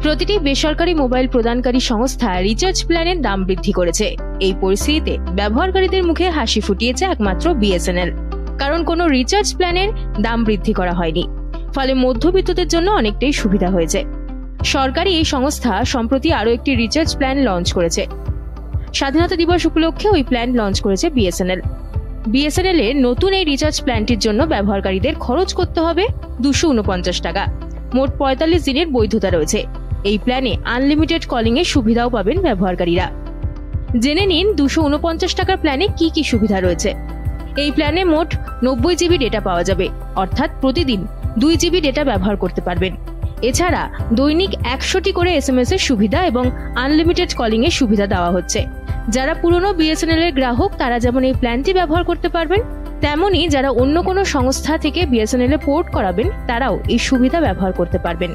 প্রতিটি বেসরকারি মোবাইল প্রদানকারী সংস্থা রিচার্জ প্ল্যানের দাম বৃদ্ধি করেছে। এই পরিস্থিতিতে ব্যবহারকারীদের মুখে হাসি ফুটিয়েছে একমাত্র বিএসএনএল, কারণ কোনো রিচার্জ প্ল্যানের দাম বৃদ্ধি করা হয়নি। ফলে মধ্যবিত্তদের জন্য অনেকটাই সুবিধা হয়েছে। সরকারি এই সংস্থা সম্প্রতি আরও একটি রিচার্জ প্ল্যান লঞ্চ করেছে। স্বাধীনতা দিবস উপলক্ষে ওই প্ল্যান লঞ্চ করেছে বিএসএনএল। বিএসএনএল এর নতুন এই রিচার্জ প্ল্যানটির জন্য ব্যবহারকারীদের খরচ করতে হবে 249 টাকা। মোট 45 দিনের বৈধতা রয়েছে। এই প্ল্যানে আনলিমিটেড কলিং এর সুবিধাও পাবেন ব্যবহারকারীরা। জেনে নিন 249 টাকার প্ল্যানে কি কি সুবিধা রয়েছে। এই প্ল্যানে মোট 90 জিবি ডেটা পাওয়া যাবে, অর্থাৎ প্রতিদিন 2 জিবি ডেটা ব্যবহার করতে পারবেন। এছাড়া দৈনিক 100টি করে এসএমএস এর সুবিধা এবং আনলিমিটেড কলিং এর সুবিধা দেওয়া হচ্ছে। যারা পুরনো বিএসএনএল এর গ্রাহক তারা যেমন এই প্ল্যানটি ব্যবহার করতে পারবেন, তেমনি যারা অন্য কোনো সংস্থা থেকে বিএসএনএল এ পোর্ট করাবেন তারাও এই সুবিধা ব্যবহার করতে পারবেন।